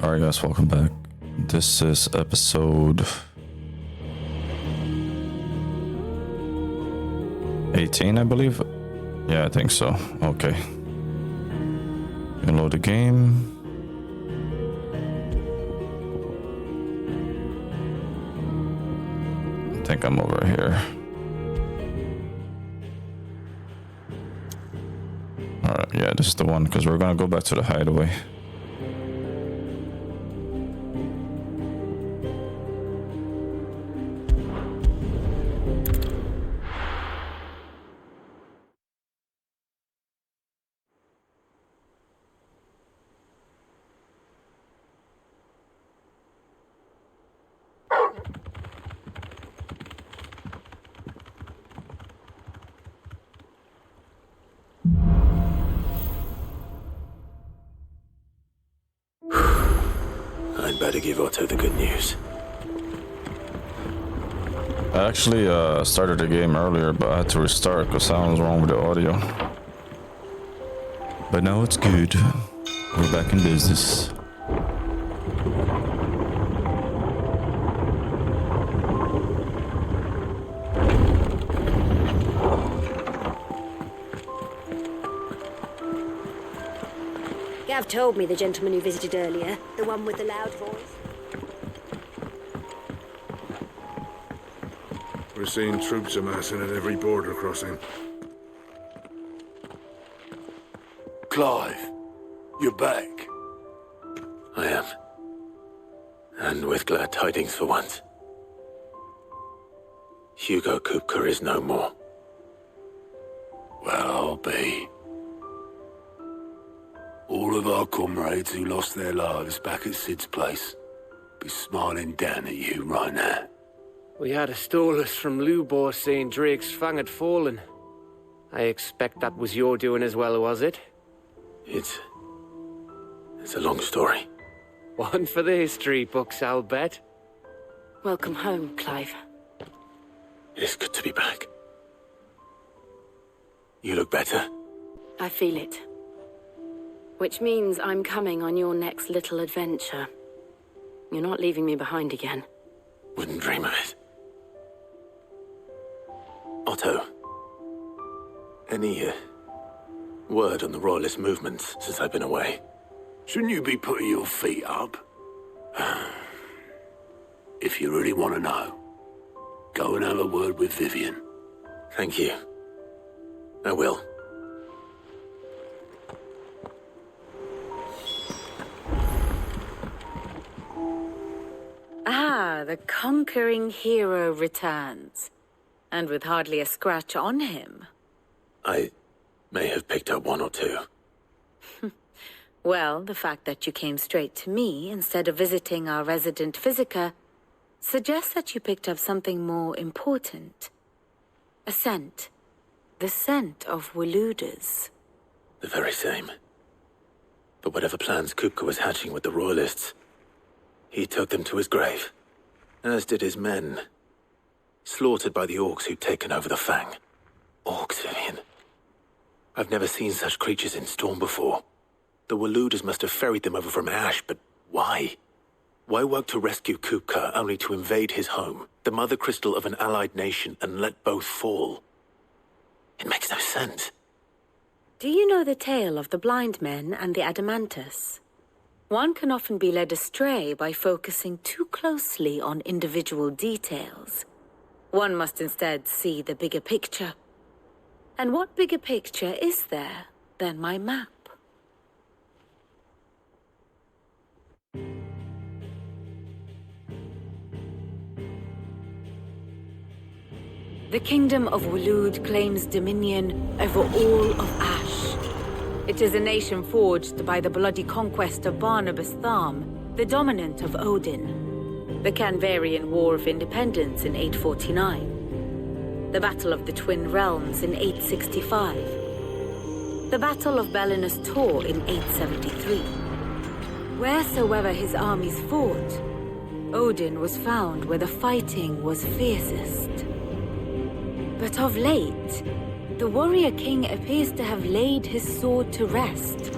Alright guys, welcome back. This is episode 18, I believe. Yeah, I think so. Okay. Load the game. I think I'm over here. Alright, yeah, this is the one, because we're gonna go back to the hideaway. I'd better give Otto the good news. I actually started the game earlier, but I had to restart because something was wrong with the audio. But now it's good. We're back in business. Gav told me the gentleman who visited earlier, the one with the loud voice. We're seeing troops amassing at every border crossing. Clive, you're back. I am. And with glad tidings for once. Hugo Kupka is no more. Well, I'll be. All of our comrades who lost their lives back at Sid's place be smiling down at you right now. We had a stolus from Lubor saying Drake's fang had fallen. I expect that was your doing as well, was it? It's a long story. One for the history books, I'll bet. Welcome home, Clive. It's good to be back. You look better. I feel it. Which means I'm coming on your next little adventure. You're not leaving me behind again. Wouldn't dream of it. Otto, any word on the Royalist movements since I've been away? Shouldn't you be putting your feet up? If you really want to know, go and have a word with Vivian. Thank you. I will. Ah, the conquering hero returns. And with hardly a scratch on him. I may have picked up one or two. Well, the fact that you came straight to me instead of visiting our resident physiker suggests that you picked up something more important. A scent. The scent of Waludas. The very same. But whatever plans Kupka was hatching with the Royalists, he took them to his grave. As did his men. Slaughtered by the orcs who'd taken over the Fang. Orcs, Vivian. I've never seen such creatures in Storm before. The Waludas must have ferried them over from Ash, but why? Why work to rescue Kupka only to invade his home, the mother crystal of an allied nation, and let both fall? It makes no sense. Do you know the tale of the blind men and the Adamantus? One can often be led astray by focusing too closely on individual details. One must instead see the bigger picture. And what bigger picture is there than my map? The Kingdom of Waloed claims dominion over all of Ash. It is a nation forged by the bloody conquest of Barnabas Tharm, the dominant of Odin. The Canvarian War of Independence in 849. The Battle of the Twin Realms in 865. The Battle of Belinus Tor in 873. Wheresoever his armies fought, Odin was found where the fighting was fiercest. But of late, the warrior king appears to have laid his sword to rest.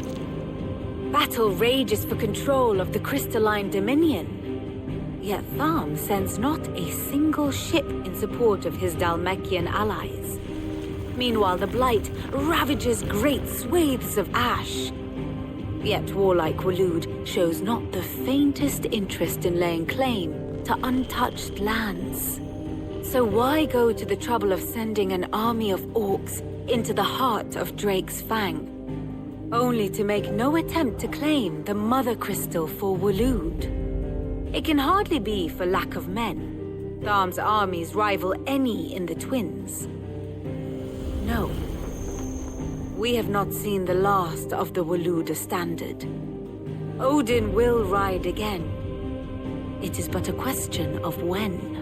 Battle rages for control of the crystalline dominion. Yet Tharm sends not a single ship in support of his Dhalmekian allies. Meanwhile, the Blight ravages great swathes of ash. Yet warlike Waloed shows not the faintest interest in laying claim to untouched lands. So why go to the trouble of sending an army of orcs into the heart of Drake's Fang, only to make no attempt to claim the Mother Crystal for Waloed? It can hardly be for lack of men. Tharm's armies rival any in the Twins. No. We have not seen the last of the Waloed standard. Odin will ride again. It is but a question of when.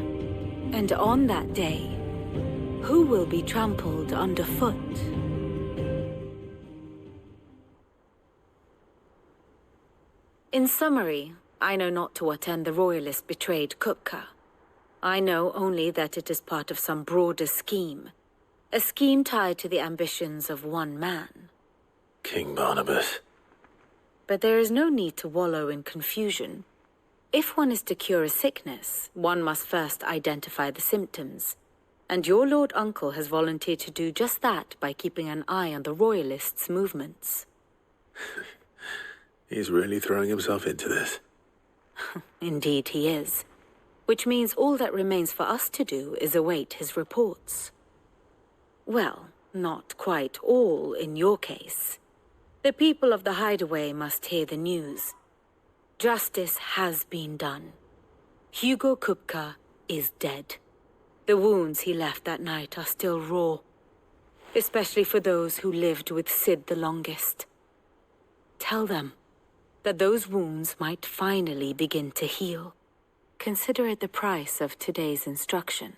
And on that day, who will be trampled underfoot? In summary, I know not to what end the Royalists betrayed Kupka. I know only that it is part of some broader scheme. A scheme tied to the ambitions of one man. King Barnabas. But there is no need to wallow in confusion. If one is to cure a sickness, one must first identify the symptoms. And your Lord Uncle has volunteered to do just that by keeping an eye on the Royalists' movements. He's really throwing himself into this. Indeed he is. Which means all that remains for us to do is await his reports. Well, not quite all in your case. The people of the Hideaway must hear the news. Justice has been done. Hugo Kupka is dead. The wounds he left that night are still raw, especially for those who lived with Sid the longest. Tell them that those wounds might finally begin to heal. Consider it the price of today's instruction.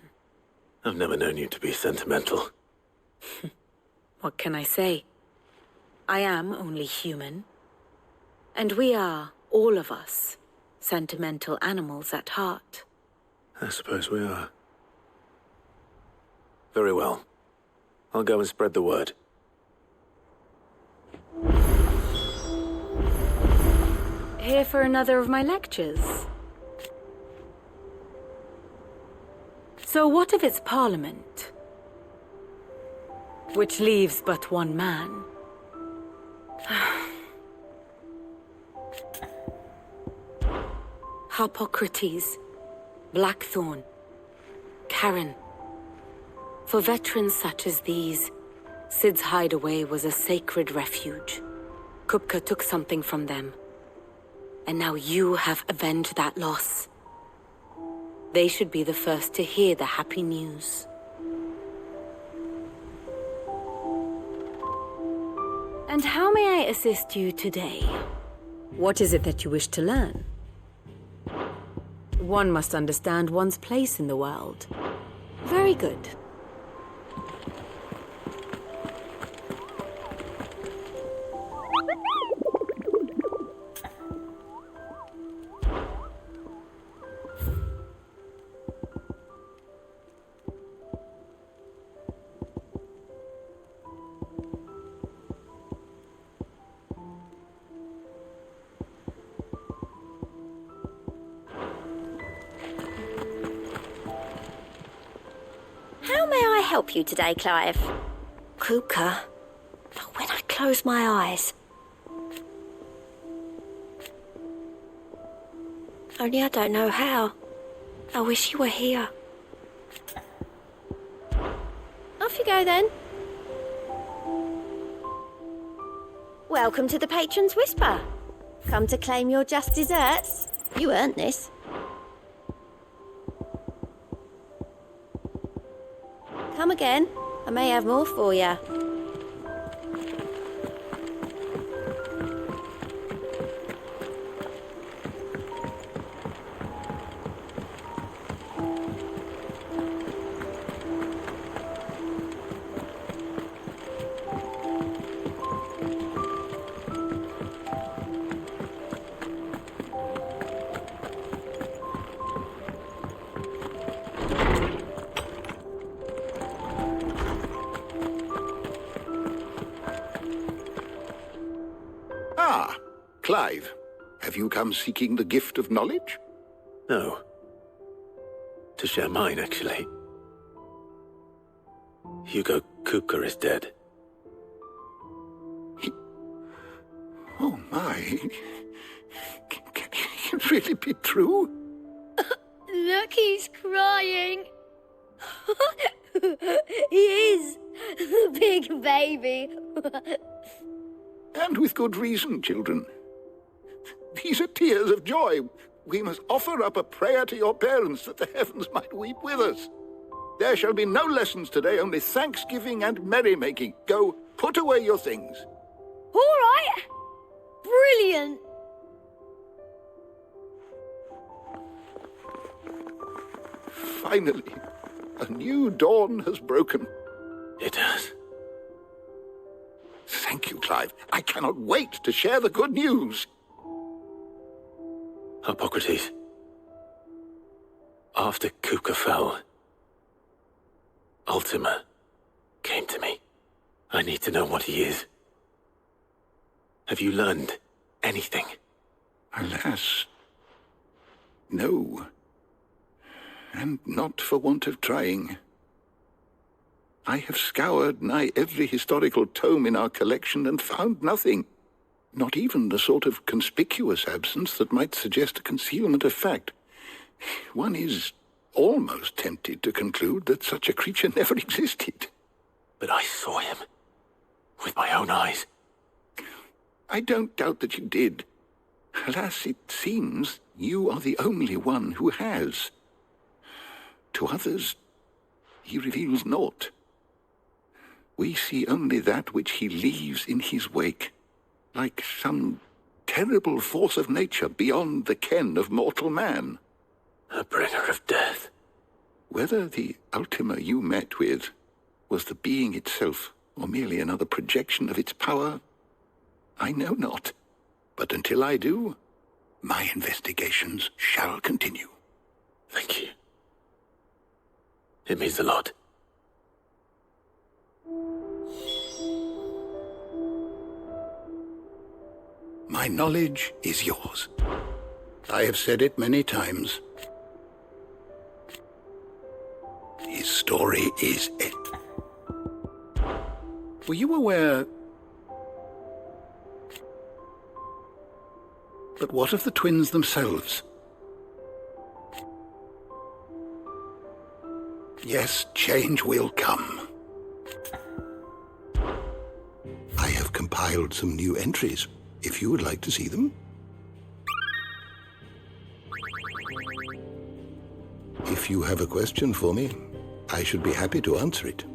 I've never known you to be sentimental. What can I say? I am only human. And we are, all of us, sentimental animals at heart. I suppose we are. Very well. I'll go and spread the word. Here for another of my lectures. So what of its parliament? Which leaves but one man. Harpocrates, Blackthorn, Karen. For veterans such as these, Sid's hideaway was a sacred refuge. Kupka took something from them. And now you have avenged that loss. They should be the first to hear the happy news. And how may I assist you today? What is it that you wish to learn? One must understand one's place in the world. Very good. How may I help you today, Clive? Kuka. But when I close my eyes. Only I don't know how. I wish you were here. Off you go then. Welcome to the Patron's Whisper. Come to claim your just desserts. You earned this. Come again. I may have more for you. Clive, have you come seeking the gift of knowledge? No. To share mine, actually. Hugo Kupka is dead. Oh my. Can it really be true? Look, he's crying. He is. The big baby. And with good reason, children. These are tears of joy. We must offer up a prayer to your parents that the heavens might weep with us. There shall be no lessons today, only thanksgiving and merrymaking. Go, put away your things. All right. Brilliant. Finally, a new dawn has broken. It has. Thank you, Clive. I cannot wait to share the good news. Hippocrates. After Kupka fell, Ultima came to me. I need to know what he is. Have you learned anything? Alas, no. And not for want of trying. I have scoured nigh every historical tome in our collection and found nothing. Not even the sort of conspicuous absence that might suggest a concealment of fact. One is almost tempted to conclude that such a creature never existed. But I saw him. With my own eyes. I don't doubt that you did. Alas, it seems you are the only one who has. To others, he reveals naught. We see only that which he leaves in his wake, like some terrible force of nature beyond the ken of mortal man. A bringer of death. Whether the Ultima you met with was the being itself, or merely another projection of its power, I know not. But until I do, my investigations shall continue. Thank you. It means a lot. My knowledge is yours. I have said it many times. His story is it. Were you aware... But what of the twins themselves? Yes, change will come. I have compiled some new entries, if you would like to see them. If you have a question for me, I should be happy to answer it.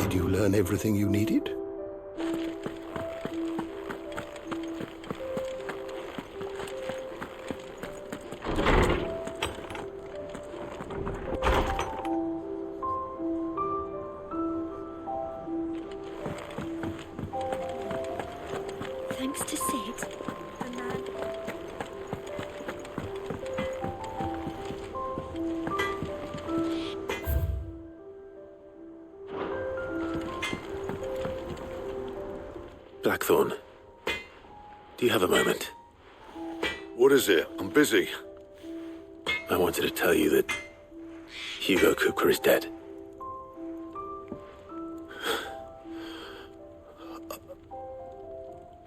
Did you learn everything you needed? Thanks to Sid. And then... Blackthorn, do you have a moment? What is it? I'm busy. I wanted to tell you that Hugo Kupka is dead.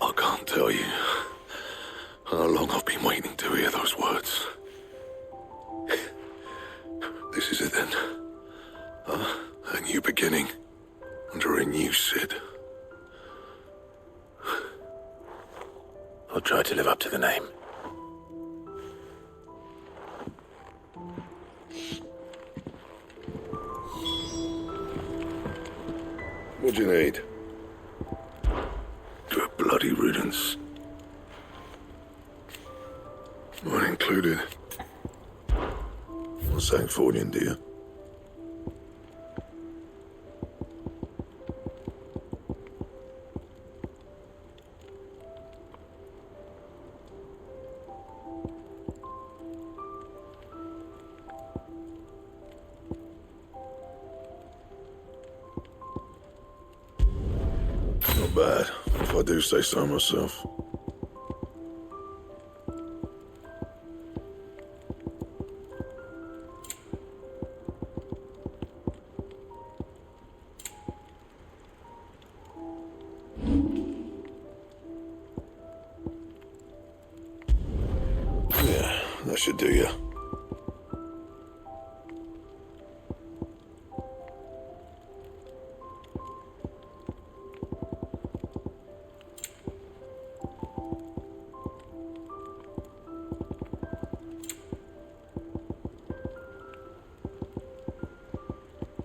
I can't tell you how long I've been waiting to hear those words. This is it then. A new beginning under a new Sid. I'll try to live up to the name. What do you need? Good bloody riddance. Mine included. What's that for you, dear? Not bad, if I do say so myself. Yeah, that should do you.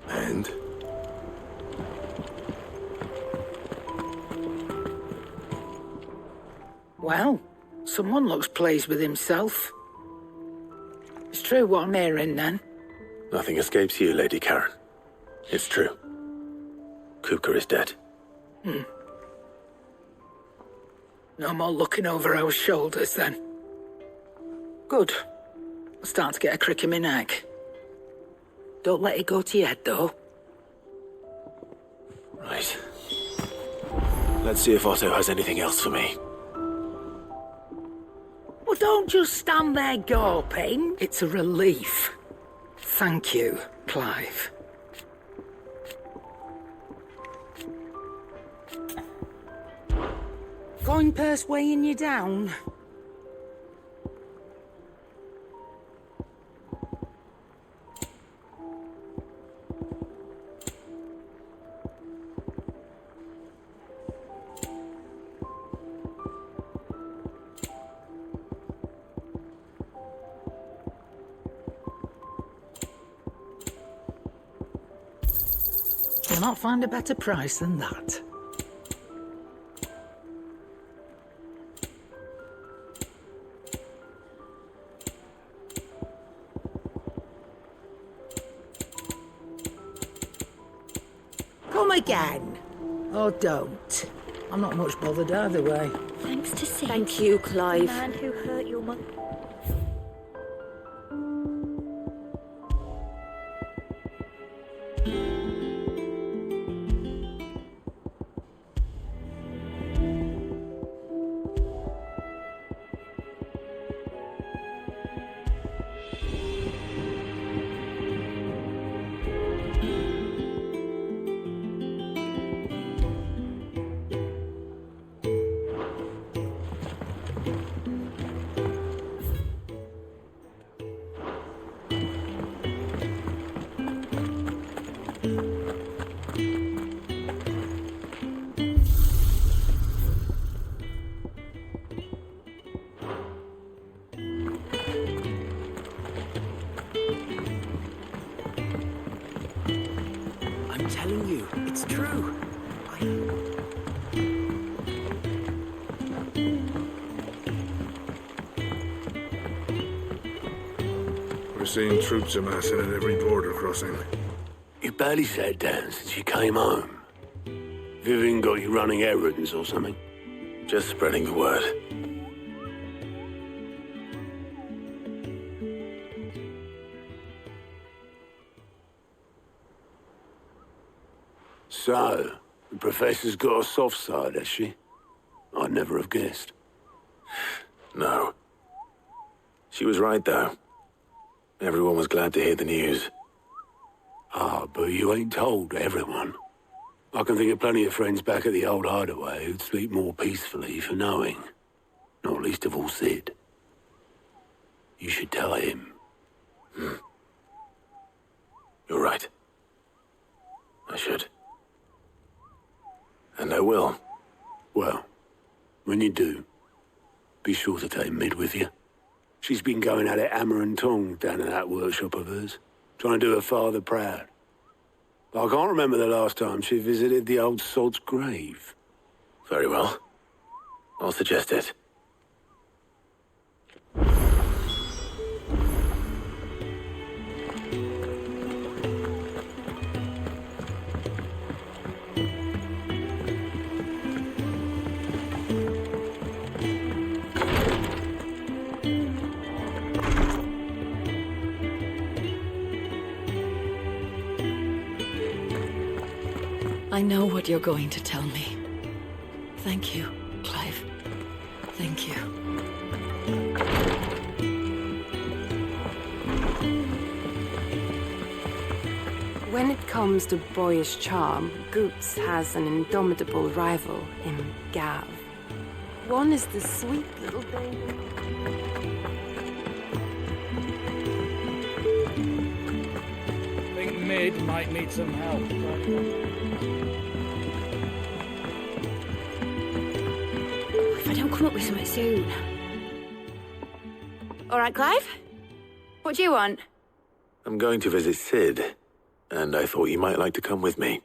And? Well, someone looks pleased with himself. It's true what I'm hearing, then. Nothing escapes you, Lady Karen. It's true. Kupka is dead. No more looking over our shoulders, then. Good. I'm starting to get a crick in my neck. Don't let it go to your head, though. Right. Let's see if Otto has anything else for me. Well, don't just stand there gawping. It's a relief. Thank you, Clive. Coin purse weighing you down? You'll not find a better price than that. Come again. Or don't. I'm not much bothered either way. Thanks to Sid. Thank you, The Clive. man who hurt your mother. I'm telling you, it's true. We're seeing troops amassing at every border crossing. You barely sat down since you came home. Vivian got you running errands or something? Just spreading the word. So, the Professor's got a soft side, has she? I'd never have guessed. No. She was right, though. Everyone was glad to hear the news. Ah, but you ain't told everyone. I can think of plenty of friends back at the old hideaway who'd sleep more peacefully for knowing. Not least of all Sid. You should tell him. You're right. I should. And I will. Well, when you do, be sure to take Mid with you. She's been going at it hammer and tongs down in that workshop of hers, trying to do her father proud. But I can't remember the last time she visited the old sod's grave. Very well. I'll suggest it. I know what you're going to tell me. Thank you, Clive. Thank you. When it comes to boyish charm, Goots has an indomitable rival in Gav. One is the sweet little baby. I think Mid might need some help. If I don't come up with something soon. All right, Clive? What do you want? I'm going to visit Sid, and I thought you might like to come with me.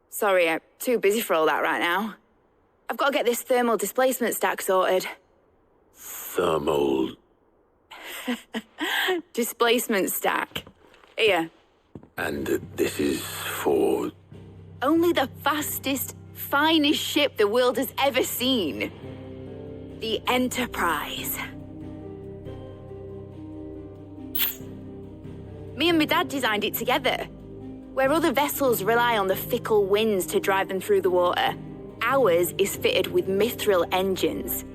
Sorry, I'm too busy for all that right now. I've got to get this thermal displacement stack sorted. Thermal... Displacement stack. Here. And this is for... Only the fastest, finest ship the world has ever seen. The Enterprise. Me and my dad designed it together. Where other vessels rely on the fickle winds to drive them through the water, ours is fitted with mithril engines.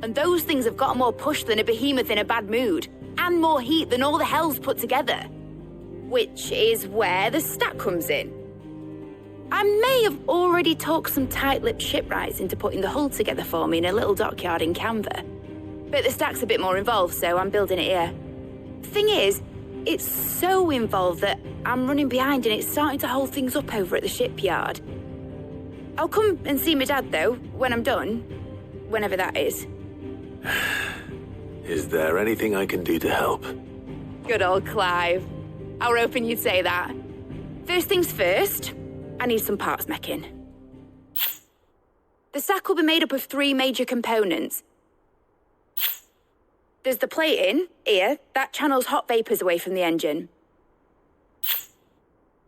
And those things have got more push than a behemoth in a bad mood, and more heat than all the hells put together. Which is where the stack comes in. I may have already talked some tight-lipped shipwrights into putting the hull together for me in a little dockyard in Canva. But the stack's a bit more involved, so I'm building it here. The thing is, it's so involved that I'm running behind and it's starting to hold things up over at the shipyard. I'll come and see my dad, though, when I'm done. Whenever that is. Is there anything I can do to help? Good old Clive. I were hoping you'd say that. First things first, I need some parts meching. The stack will be made up of 3 major components. There's the plating, here, that channels hot vapors away from the engine.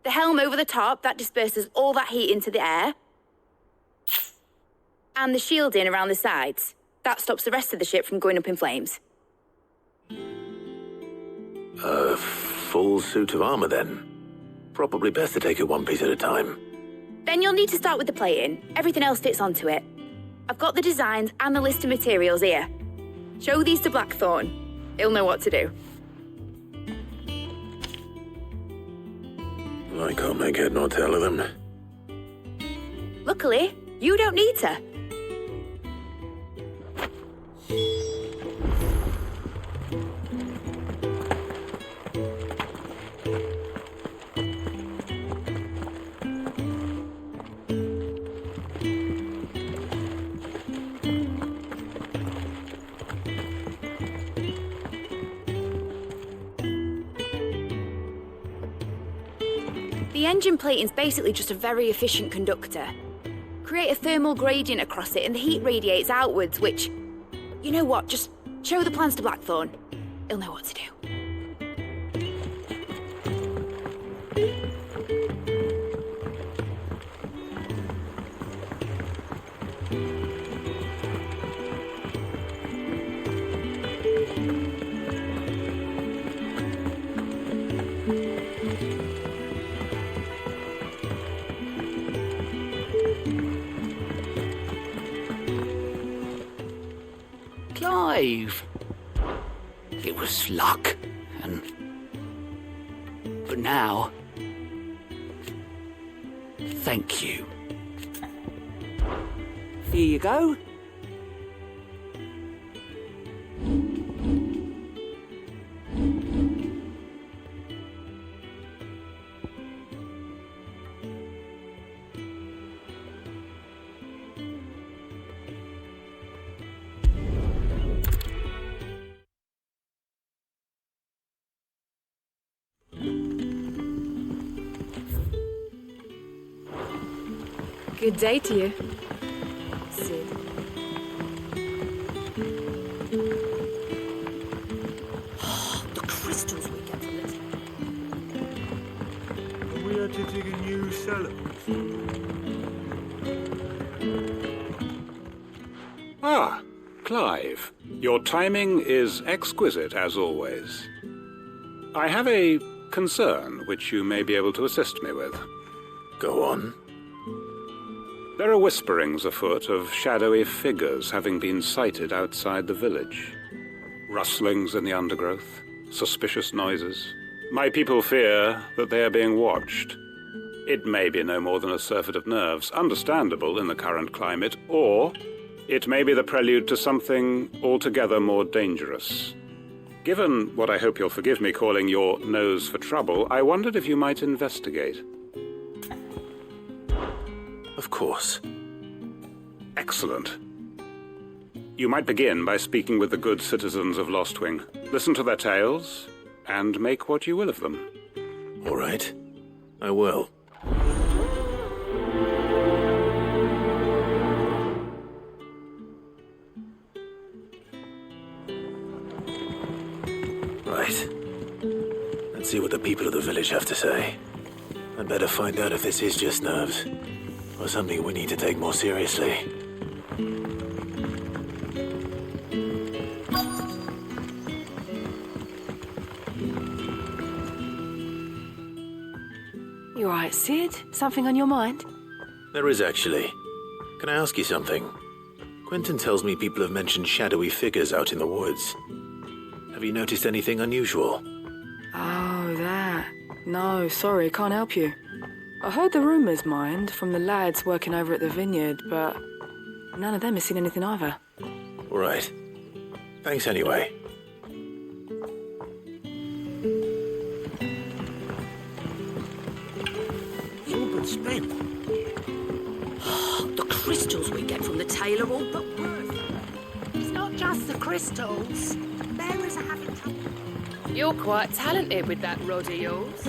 The helm over the top, that disperses all that heat into the air. And the shielding around the sides, that stops the rest of the ship from going up in flames. A full suit of armor, then? Probably best to take it one piece at a time. Then you'll need to start with the plating. Everything else fits onto it. I've got the designs and the list of materials here. Show these to Blackthorn. He'll know what to do. I can't make head nor tail of them. Luckily, you don't need to. The engine plating's basically just a very efficient conductor. Create a thermal gradient across it and the heat radiates outwards, which... You know what, just show the plans to Blackthorn. He'll know what to do. Clive! It was luck, and... But now... Thank you. Here you go. Good day to you, Sid. The crystals we get from it. We had to dig a new cellar. Ah, Clive. Your timing is exquisite, as always. I have a concern which you may be able to assist me with. Go on. There are whisperings afoot of shadowy figures having been sighted outside the village. Rustlings in the undergrowth, suspicious noises. My people fear that they are being watched. It may be no more than a surfeit of nerves, understandable in the current climate, or it may be the prelude to something altogether more dangerous. Given what I hope you'll forgive me calling your nose for trouble, I wondered if you might investigate. Of course. Excellent. You might begin by speaking with the good citizens of Lostwing. Listen to their tales, and make what you will of them. All right. I will. Right. Let's see what the people of the village have to say. I'd better find out if this is just nerves, or something we need to take more seriously. You all right, Sid? Something on your mind? There is actually. Can I ask you something? Quentin tells me people have mentioned shadowy figures out in the woods. Have you noticed anything unusual? Oh, that. No, sorry, can't help you. I heard the rumours, mind, from the lads working over at the vineyard, but none of them has seen anything either. All right. Thanks anyway. It's all been spent. The crystals we get from the tail are all but worth. It's not just the crystals. Bearers are having trouble. You're quite talented with that rod of yours.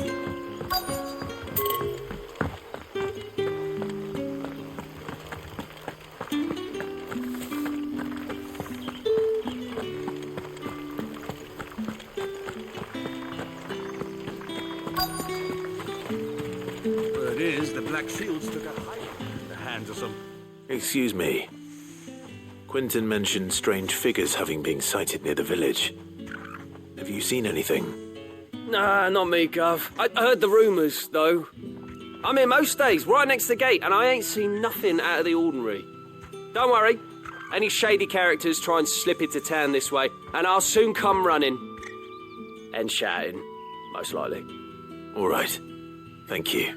Word is, the Black Shields took a hike in the hands of some... Excuse me. Quentin mentioned strange figures having been sighted near the village. Have you seen anything? Nah, not me, Gov. I heard the rumours, though. I'm here most days, right next to the gate, and I ain't seen nothing out of the ordinary. Don't worry. Any shady characters try and slip into town this way, and I'll soon come running. And shouting, most likely. All right. Thank you.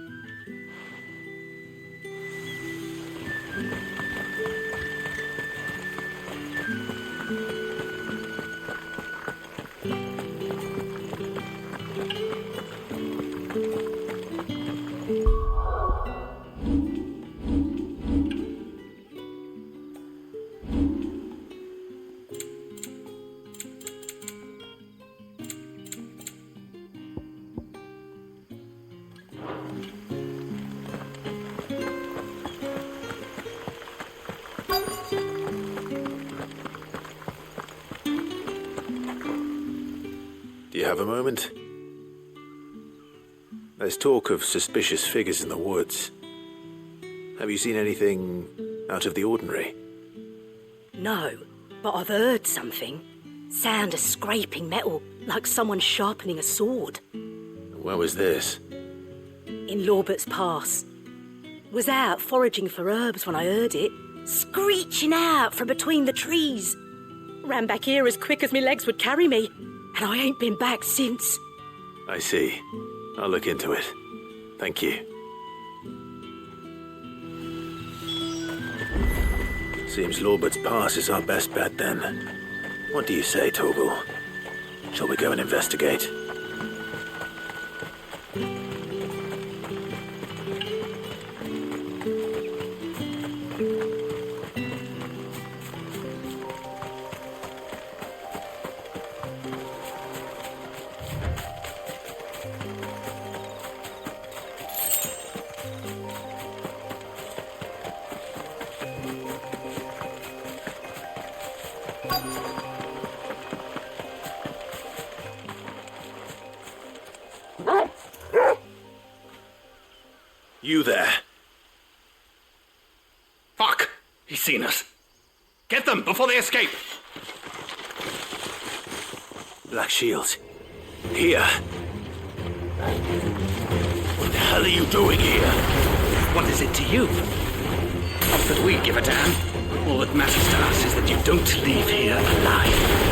you have a moment? There's talk of suspicious figures in the woods. Have you seen anything out of the ordinary? No, but I've heard something. Sound of scraping metal, like someone sharpening a sword. Where was this? In Lorbert's Pass. Was out foraging for herbs when I heard it, screeching out from between the trees. Ran back here as quick as my legs would carry me, and I ain't been back since. I see. I'll look into it. Thank you. Seems Lorbert's Pass is our best bet then. What do you say, Torgal? Shall we go and investigate? You there? Fuck! He's seen us. Get them before they escape! Black Shields. Here. What the hell are you doing here? What is it to you? Not that we give a damn. All that matters to us is that you don't leave here alive.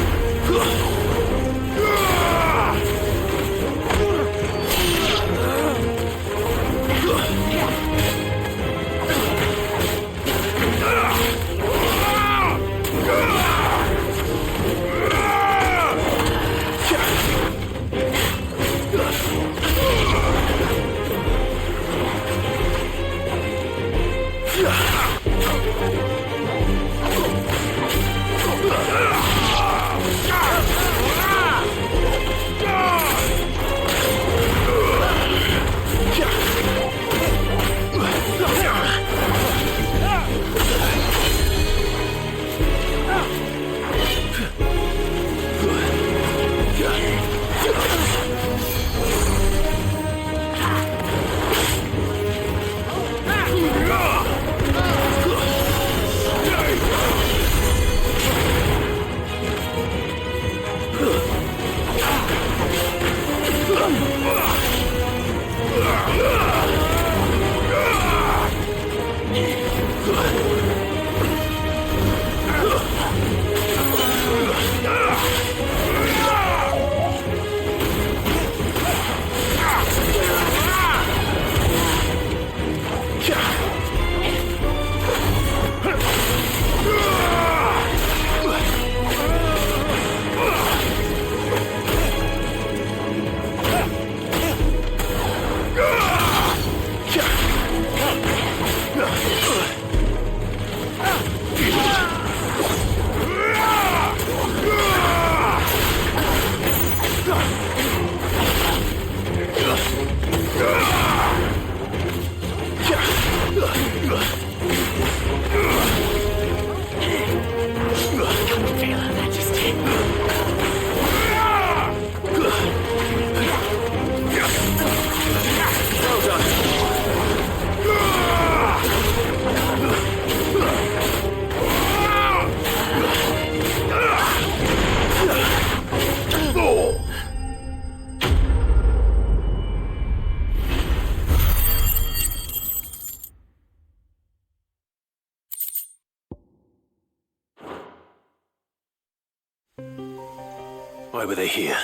Why were they here?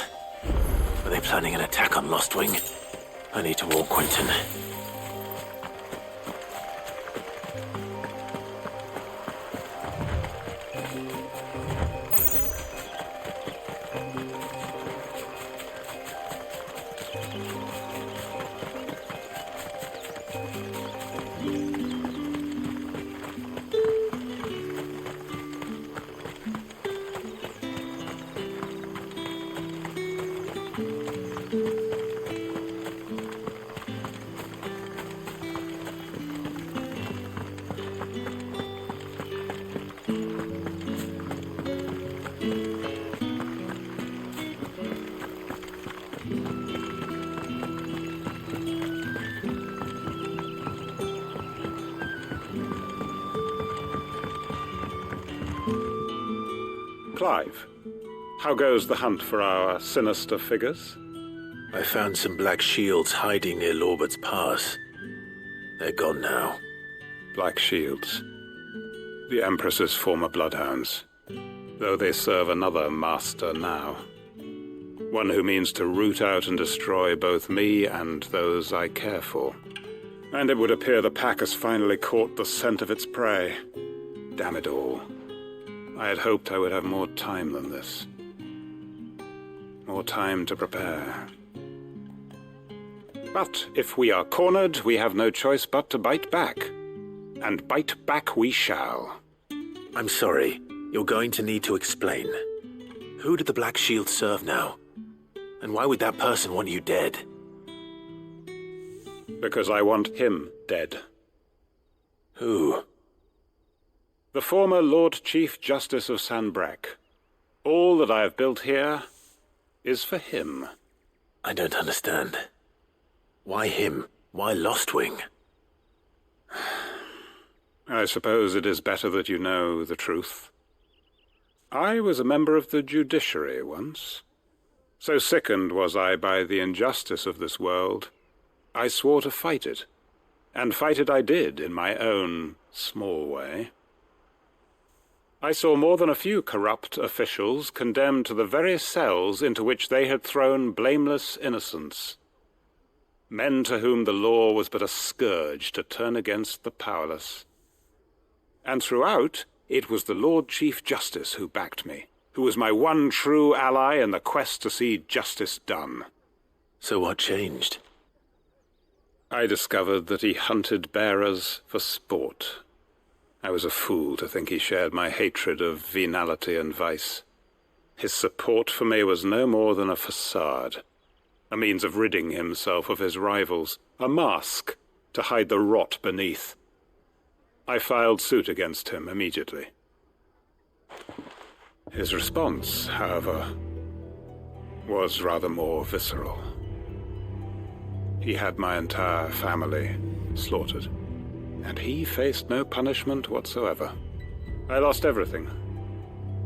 Were they planning an attack on Lostwing? I need to warn Quentin. Clive, how goes the hunt for our sinister figures? I found some black shields hiding near Lorbert's Pass. They're gone now. Black Shields. The Empress's former bloodhounds, though they serve another master now. One who means to root out and destroy both me and those I care for. And it would appear the pack has finally caught the scent of its prey. Damn it all. I had hoped I would have more time than this. More time to prepare. But if we are cornered, we have no choice but to bite back. And bite back we shall. I'm sorry. You're going to need to explain. Who did the Black Shield serve now? And why would that person want you dead? Because I want him dead. Who? The former Lord Chief Justice of Sanbreque. All that I have built here is for him. I don't understand. Why him? Why Lostwing? I suppose it is better that you know the truth. I was a member of the judiciary once. So sickened was I by the injustice of this world, I swore to fight it. And fight it I did in my own small way. I saw more than a few corrupt officials condemned to the very cells into which they had thrown blameless innocents. Men to whom the law was but a scourge to turn against the powerless. And throughout, it was the Lord Chief Justice who backed me, who was my one true ally in the quest to see justice done. So what changed? I discovered that he hunted bearers for sport. I was a fool to think he shared my hatred of venality and vice. His support for me was no more than a facade, a means of ridding himself of his rivals, a mask to hide the rot beneath. I filed suit against him immediately. His response, however, was rather more visceral. He had my entire family slaughtered, and he faced no punishment whatsoever. I lost everything.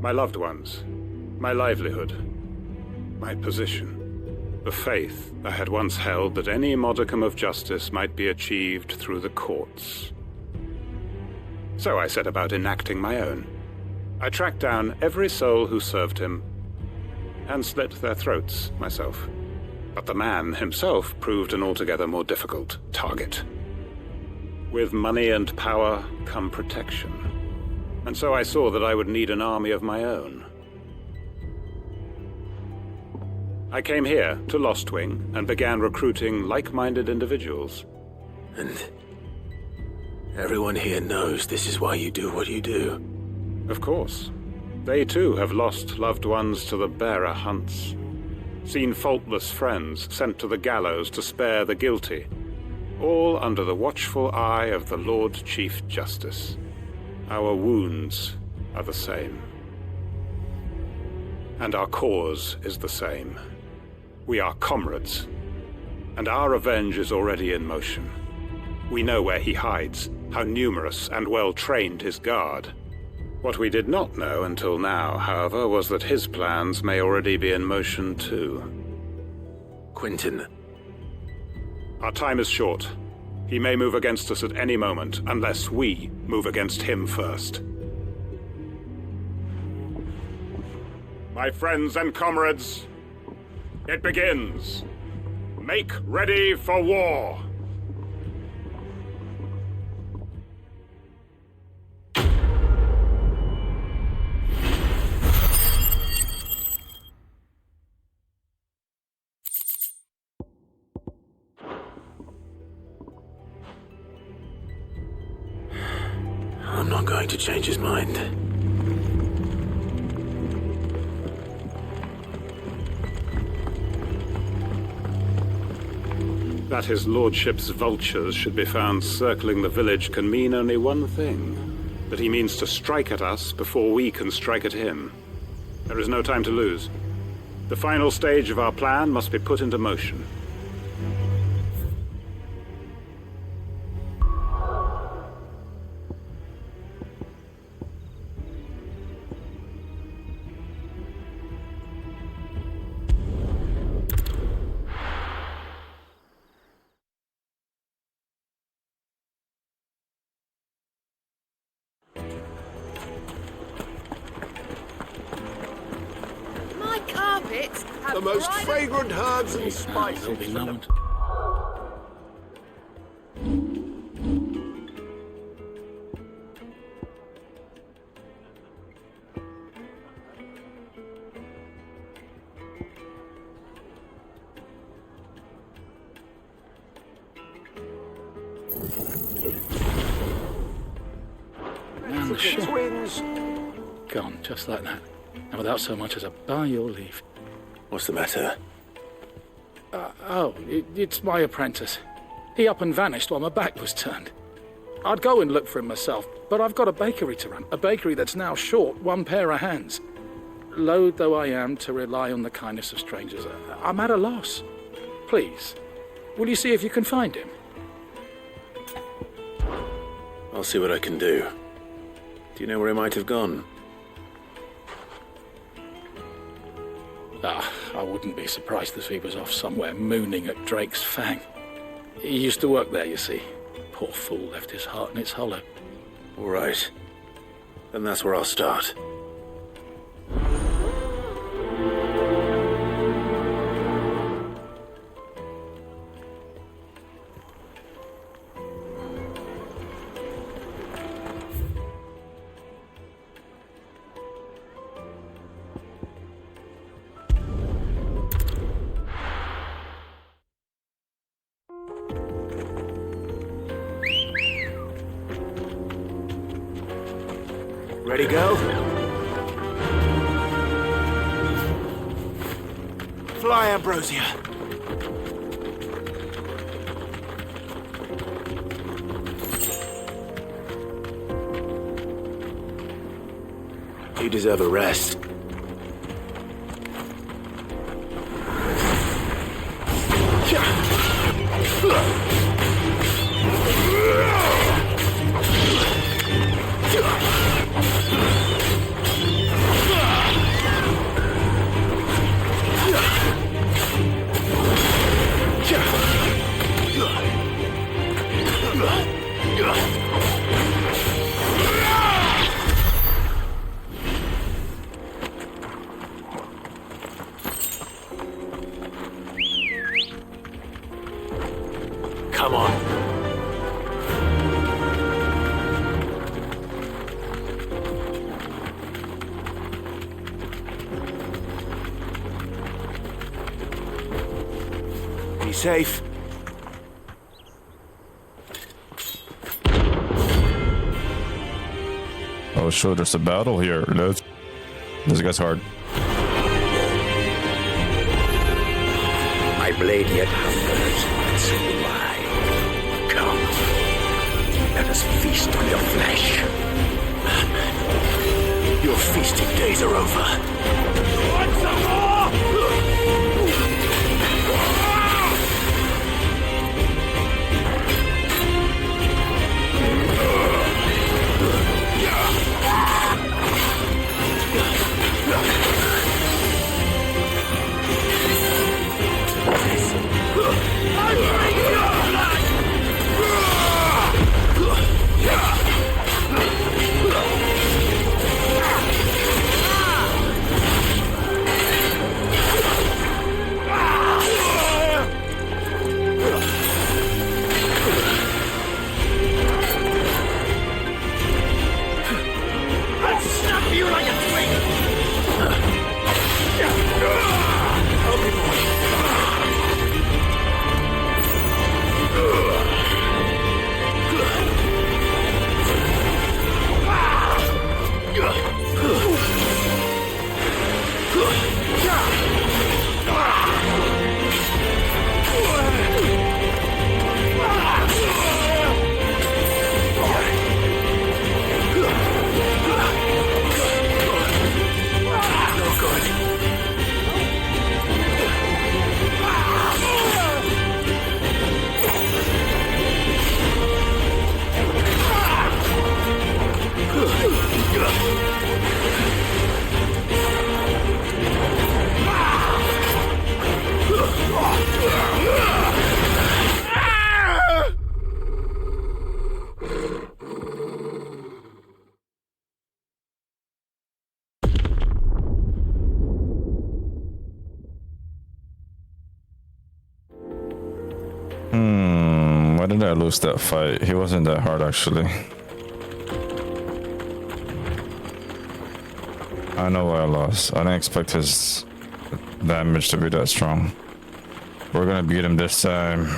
My loved ones, my livelihood, my position, the faith I had once held that any modicum of justice might be achieved through the courts. So I set about enacting my own. I tracked down every soul who served him, and slit their throats myself. But the man himself proved an altogether more difficult target. With money and power come protection, and so I saw that I would need an army of my own. I came here to Lostwing and began recruiting like-minded individuals. And everyone here knows this is why you do what you do. Of course. They too have lost loved ones to the bearer hunts. Seen faultless friends sent to the gallows to spare the guilty, all under the watchful eye of the Lord Chief Justice. Our wounds are the same. And our cause is the same. We are comrades, and our revenge is already in motion. We know where he hides, how numerous and well-trained his guard. What we did not know until now, however, was that his plans may already be in motion too. Quentin. Our time is short. He may move against us at any moment, unless we move against him first. My friends and comrades, it begins. Make ready for war. I'm not going to change his mind. That his lordship's vultures should be found circling the village can mean only one thing. That he means to strike at us before we can strike at him. There is no time to lose. The final stage of our plan must be put into motion. pits. The most fragrant herbs and spices. There'll be no one. And the ship. Gone, just like that. And without so much as a by your leave. What's the matter? It's my apprentice. He up and vanished while my back was turned. I'd go and look for him myself, but I've got a bakery to run. A bakery that's now short one pair of hands. Loath though I am to rely on the kindness of strangers, I'm at a loss. Please, will you see if you can find him? I'll see what I can do. Do you know where he might have gone? I wouldn't be surprised if he was off somewhere mooning at Drake's Fang. He used to work there, you see. Poor fool left his heart in its hollow. All right. Then that's where I'll start. Ready, go? Fly, Ambrosia. You deserve a rest. Come on. Be safe. Oh, sure, there's a battle here. This guy's hard. My blade yet hungers, and so do I. Come, let us feast on your flesh. Your feasting days are over. Want some more? think I lose that fight. He wasn't that hard, actually. I know why I lost. I didn't expect his damage to be that strong. We're gonna beat him this time.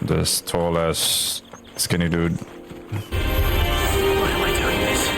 This tall ass skinny dude. Why am I doing this?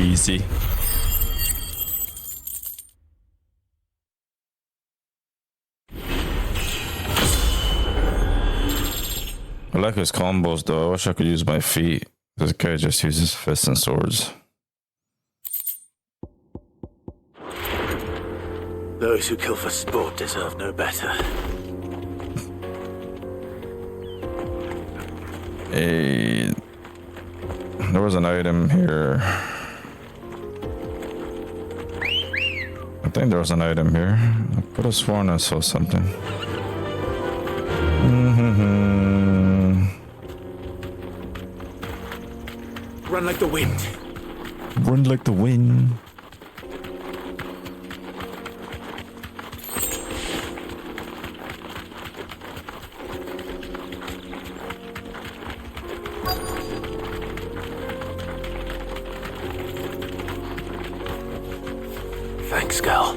Easy. I like his combos though. I wish I could use my feet. This guy just uses fists and swords. Those who kill for sport deserve no better. Hey, there was an item here. I think there was an item here. I could have sworn I saw something. Run like the wind. Run like the wind. Thanks, girl.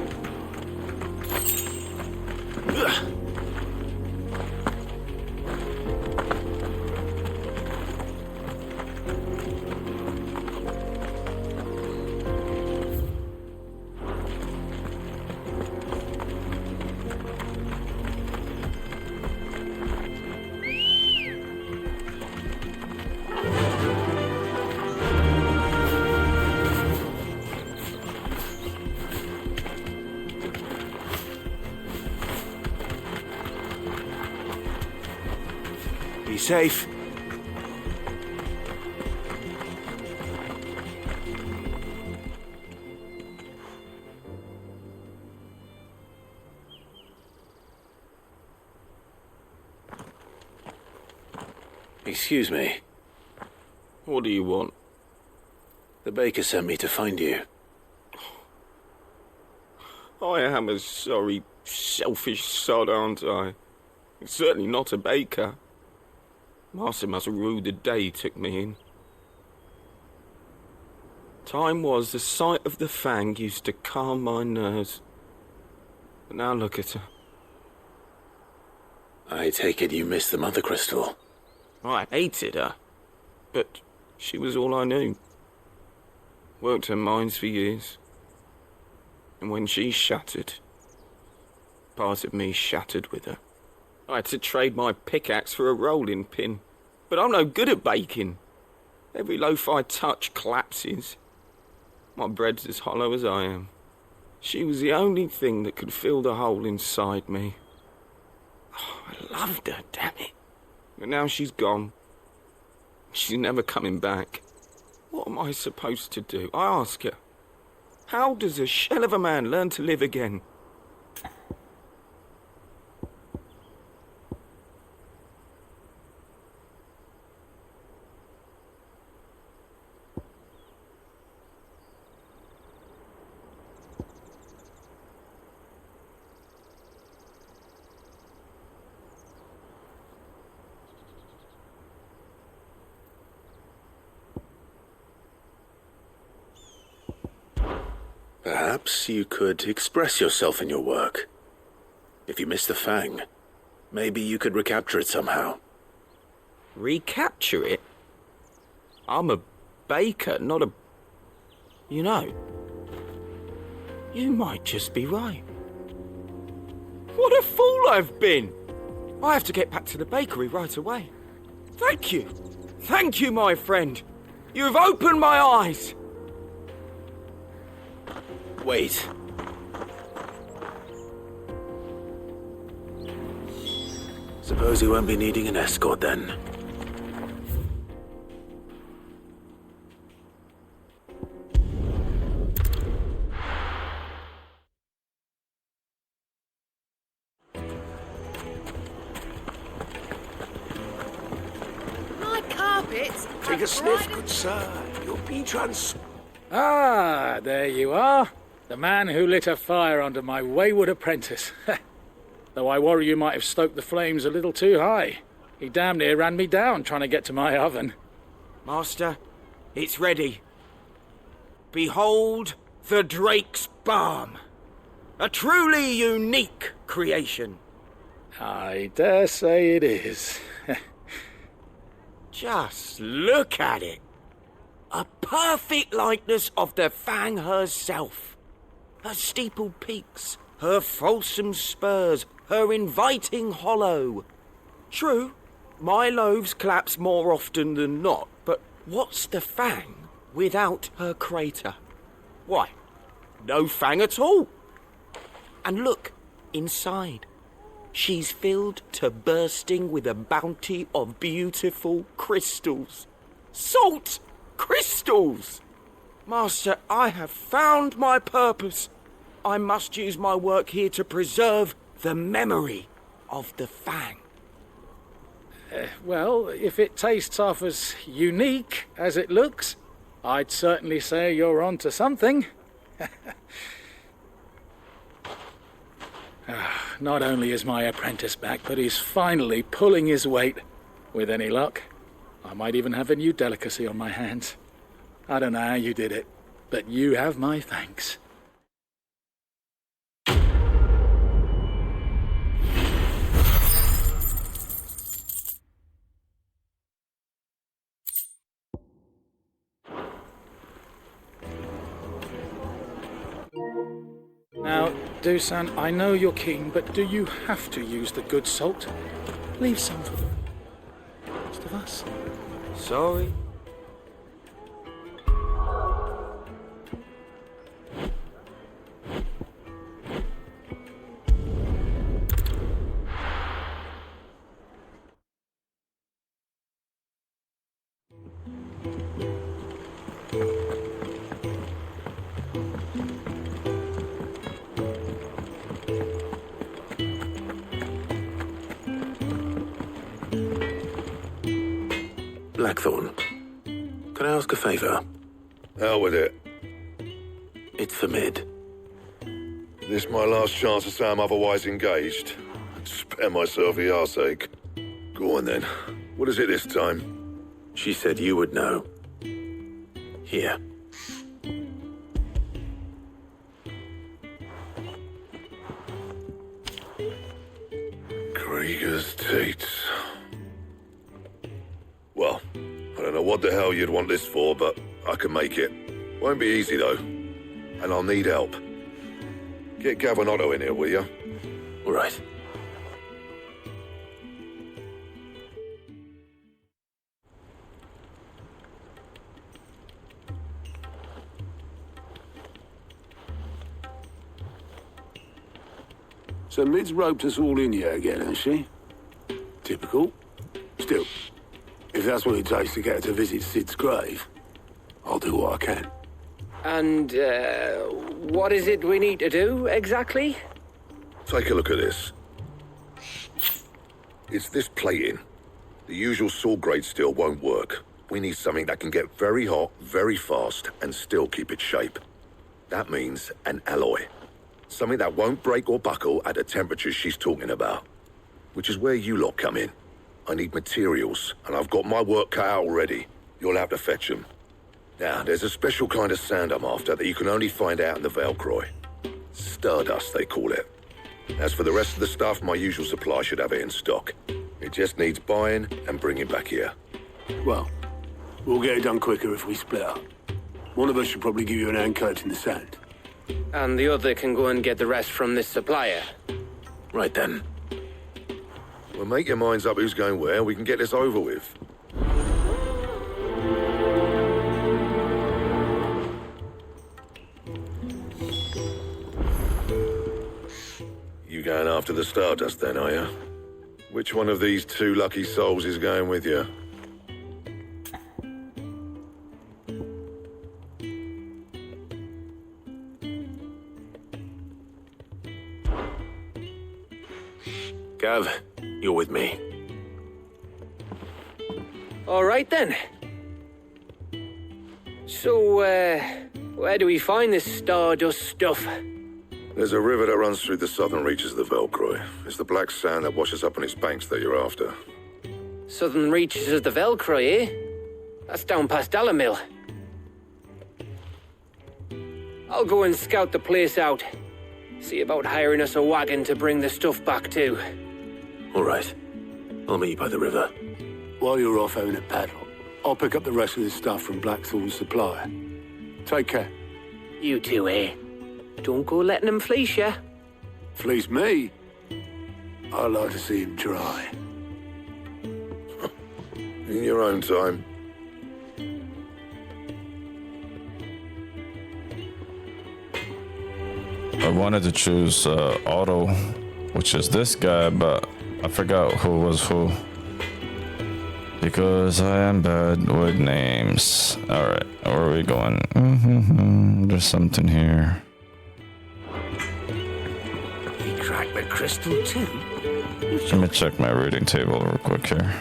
Be safe. Excuse me. What do you want? The baker sent me to find you. I am a sorry, selfish sod, aren't I? Certainly not a baker. Master must have ruled the day he took me in. Time was the sight of the fang used to calm my nerves. But now look at her. I take it you missed the Mother Crystal. I hated her, but she was all I knew. Worked her mines for years. And when she shattered, part of me shattered with her. I had to trade my pickaxe for a rolling pin. But I'm no good at baking. Every loaf I touch collapses. My bread's as hollow as I am. She was the only thing that could fill the hole inside me. Oh, I loved her, damn it. But now she's gone. She's never coming back. What am I supposed to do? I ask her. How does a shell of a man learn to live again? Perhaps you could express yourself in your work. If you miss the fang, maybe you could recapture it somehow. Recapture it? I'm a baker, not a... You know, you might just be right. What a fool I've been! I have to get back to the bakery right away. Thank you. Thank you, my friend. You've opened my eyes. Wait. Suppose you won't be needing an escort then. My carpets. Take a sniff, good sir. You'll be Ah, there you are. The man who lit a fire under my wayward apprentice. Though I worry you might have stoked the flames a little too high. He damn near ran me down trying to get to my oven. Master, it's ready. Behold the Drake's Balm. A truly unique creation. I dare say it is. Just look at it. A perfect likeness of the Fang herself. Her steepled peaks, her fulsome spurs, her inviting hollow. True, my loaves collapse more often than not, but what's the Fang without her crater? Why, no Fang at all. And look, inside. She's filled to bursting with a bounty of beautiful crystals. Salt crystals! Master, I have found my purpose. I must use my work here to preserve the memory of the Fang. Well, if it tastes half as unique as it looks, I'd certainly say you're onto something. Not only is my apprentice back, but he's finally pulling his weight. With any luck, I might even have a new delicacy on my hands. I don't know how you did it, but you have my thanks. Now, Dusan, I know you're keen, but do you have to use the good salt? Leave some for the rest of us. Sorry. Blackthorn, can I ask a favour? Hell with it. It's for Mid. This my last chance to say I'm otherwise engaged. Spare myself the arseache. Go on then. What is it this time? She said you would know. Here. Krieger's teats. Well, I don't know what the hell you'd want this for, but I can make it. Won't be easy, though. And I'll need help. Get Gavinotto in here, will you? All right. So Mid's roped us all in here again, hasn't she? Typical. Still, if that's what it takes to get her to visit Sid's grave, I'll do what I can. And, what is it we need to do, exactly? Take a look at this. It's this plating. The usual sword grade steel won't work. We need something that can get very hot, very fast, and still keep its shape. That means an alloy. Something that won't break or buckle at the temperatures she's talking about. Which is where you lot come in. I need materials, and I've got my work cut out already. You'll have to fetch them. Now, there's a special kind of sand I'm after that you can only find out in the Velcroy. Stardust, they call it. As for the rest of the stuff, my usual supply should have it in stock. It just needs buying and bringing back here. Well, we'll get it done quicker if we split up. One of us should probably give you an hand coat in the sand. And the other can go and get the rest from this supplier. Right then. Well, make your minds up who's going where. We can get this over with. You going after the Stardust then, are you? Which one of these two lucky souls is going with you? Gav, you're with me. All right, then. So, where do we find this Stardust stuff? There's a river that runs through the southern reaches of the Velcroy. It's the black sand that washes up on its banks that you're after. Southern reaches of the Velcroy, eh? That's down past Dalamil. I'll go and scout the place out. See about hiring us a wagon to bring the stuff back to. All right. I'll meet you by the river. While you're off having a paddle, I'll pick up the rest of this stuff from Blackthorn's supplier. Take care. You two here. Don't go letting them fleece you. Fleece me? I'd like to see him try. In your own time. I wanted to choose Otto, which is this guy, but I forgot who was who. Because I am bad with names. Alright, where are we going? There's something here. He cracked the crystal too. Let me check my reading table real quick here.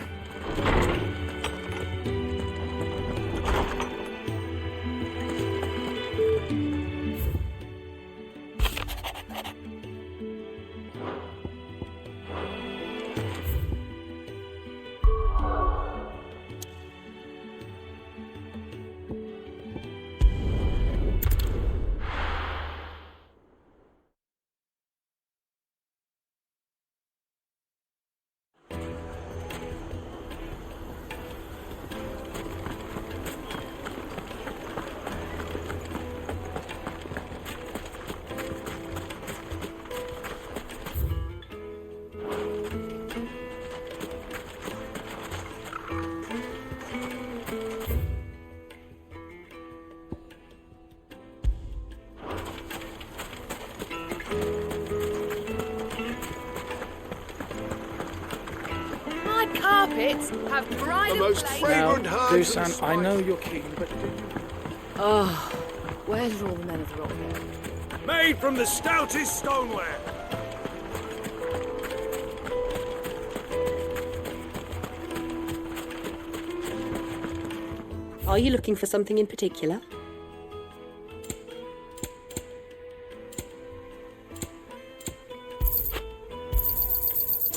Carpets have bridal Most plates. fragrant Dusan, I know you're keen, but... Oh, where's all the men of the rock here? Made from the stoutest stoneware. Are you looking for something in particular?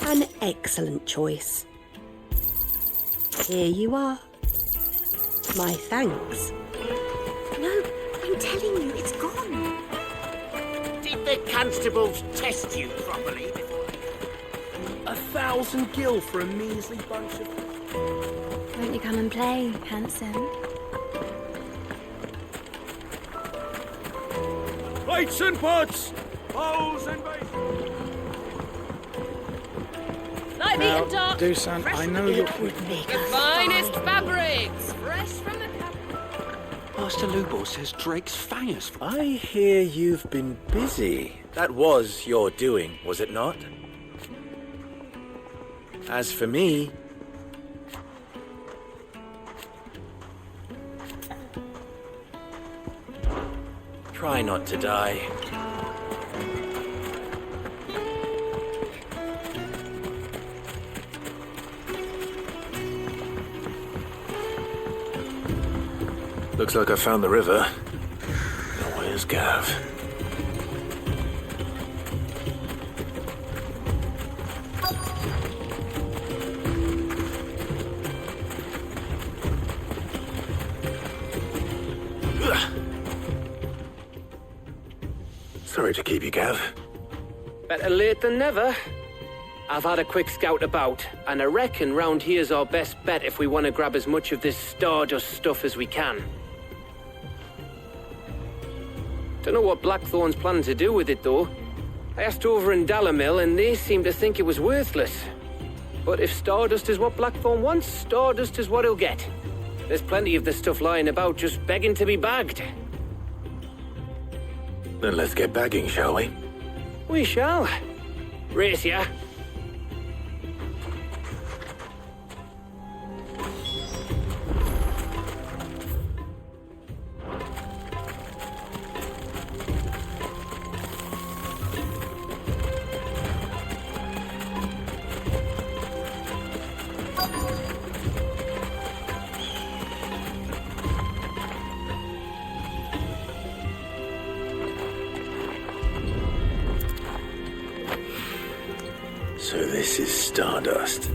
An excellent choice. Here you are. My thanks. No, I'm telling you, it's gone. Did the constables test you properly before? 1,000 gil for a measly bunch of... Won't you come and play, handsome? Plates and pots! Bowls and basins! Light meat and dark. Dusan, I know you're keen. The finest fabrics, fresh from the capital. Master Lubo says Drake's fangers. I hear you've been busy. That was your doing, was it not? As for me... Try not to die. Looks like I found the river. Now where's Gav? Sorry to keep you, Gav. Better late than never. I've had a quick scout about, and I reckon round here's our best bet if we want to grab as much of this Stardust stuff as we can. Don't know what Blackthorn's planning to do with it, though. I asked over in Dalamil, and they seem to think it was worthless. But if Stardust is what Blackthorn wants, Stardust is what he'll get. There's plenty of this stuff lying about, just begging to be bagged. Then let's get bagging, shall we? We shall. Race ya. So this is Stardust.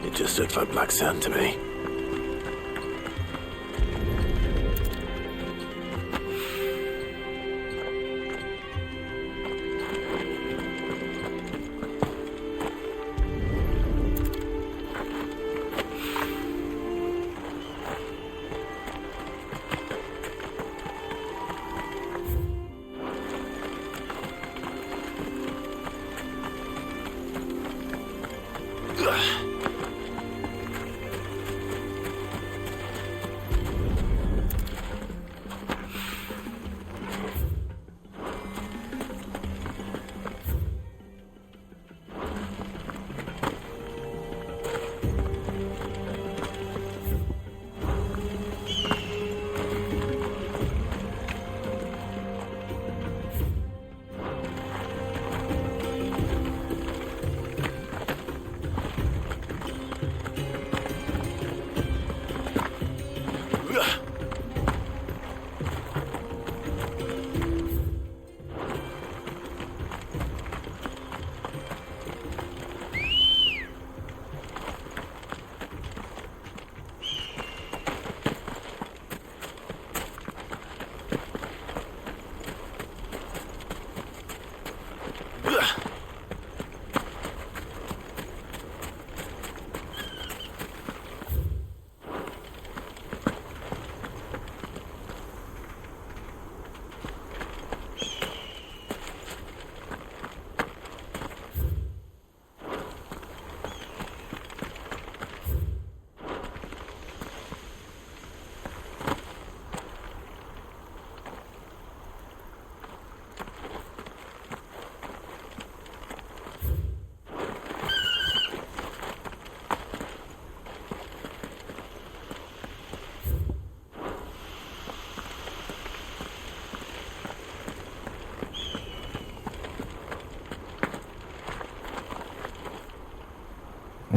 It just looks like black sand to me.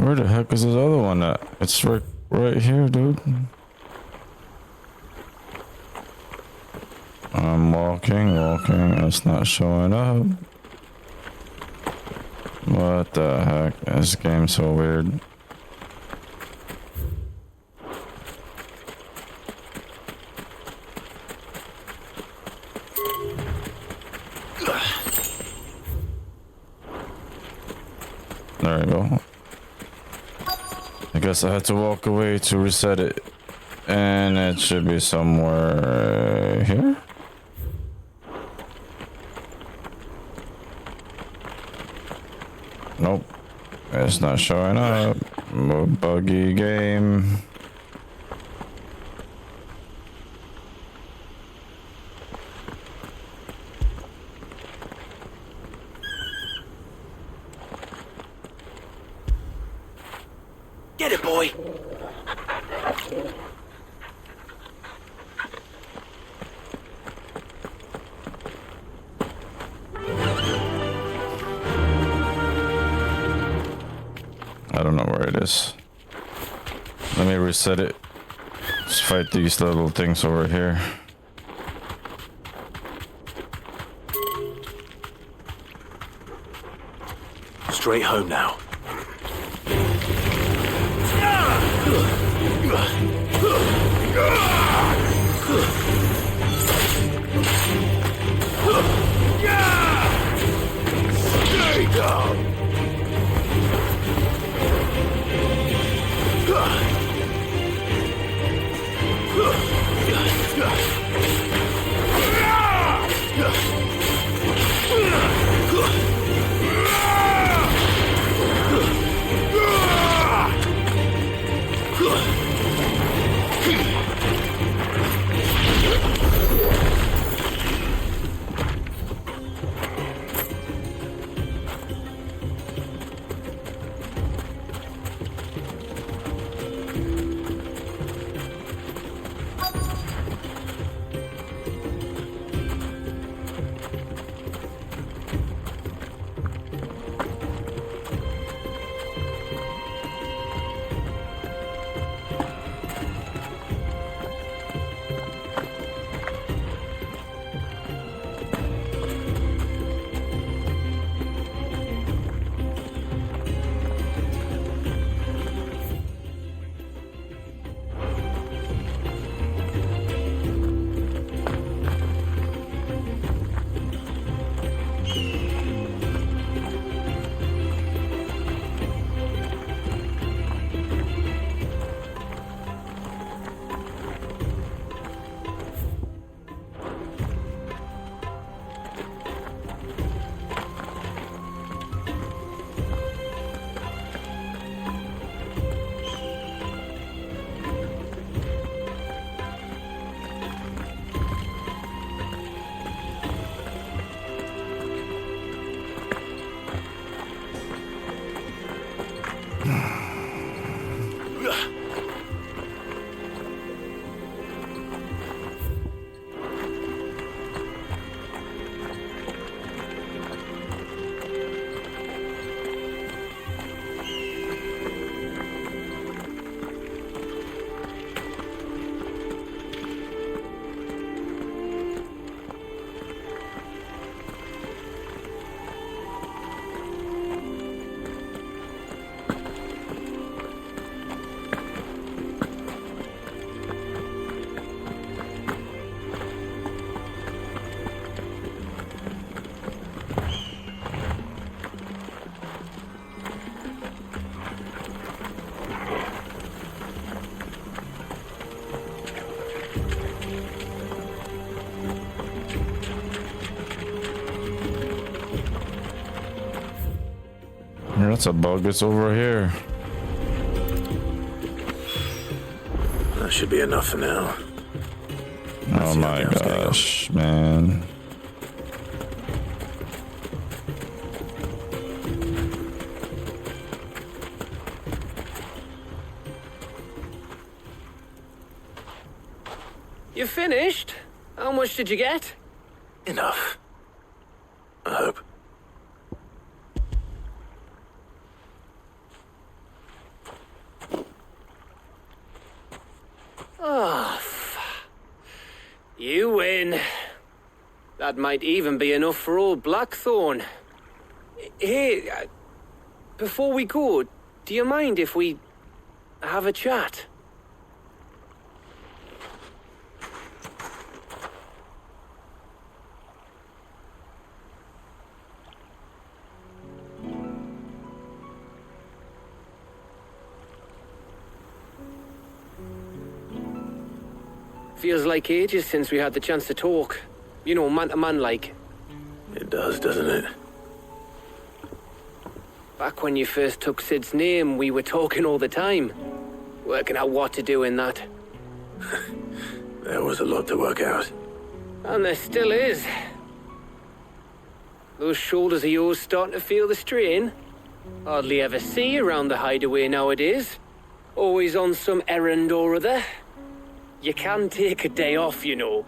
Where the heck is this other one at? It's right here, dude. I'm walking. It's not showing up. What the heck? This game's so weird. There we go. I guess I had to walk away to reset it. And it should be somewhere here. Nope. It's not showing up. Buggy game. Get it, boy! I don't know where it is. Let me reset it. Let's fight these little things over here. Straight home now. Stay down. That's a bug. It's over here. That should be enough for now. Oh my gosh, man. You finished? How much did you get? Enough. I hope. in. That might even be enough for old Blackthorn. Hey, before we go, do you mind if we have a chat? Feels like ages since we had the chance to talk. You know, man to man like. It does, doesn't it? Back when you first took Sid's name, we were talking all the time. Working out what to do in that. There was a lot to work out. And there still is. Those shoulders of yours starting to feel the strain. Hardly ever see you around the hideaway nowadays. Always on some errand or other. You can take a day off, you know.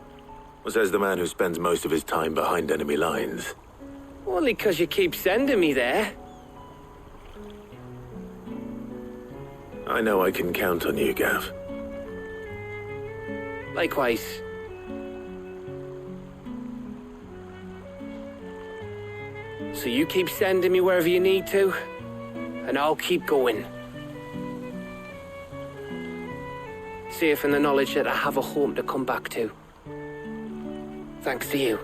Says the man who spends most of his time behind enemy lines. Only 'cause you keep sending me there. I know I can count on you, Gav. Likewise. So you keep sending me wherever you need to, and I'll keep going. Safe in the knowledge that I have a home to come back to. Thanks to you.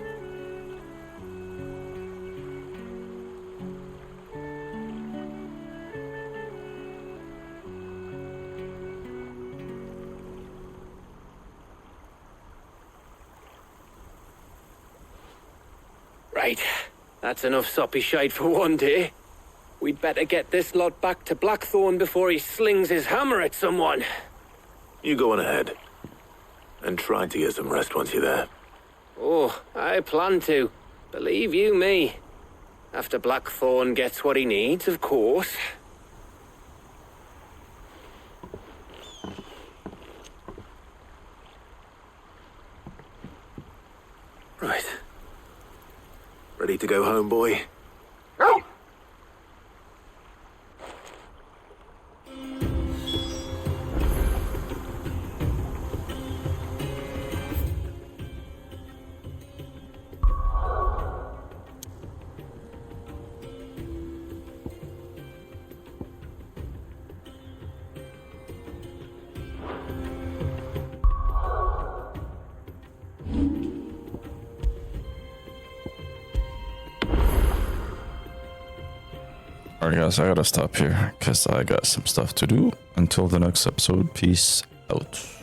Right, that's enough soppy shite for one day. We'd better get this lot back to Blackthorn before he slings his hammer at someone. You go on ahead. And try to get some rest once you're there. Oh, I plan to. Believe you me. After Blackthorn gets what he needs, of course. Right. Ready to go home, boy? Alright guys, I gotta stop here because I got some stuff to do. Until the next episode, peace out.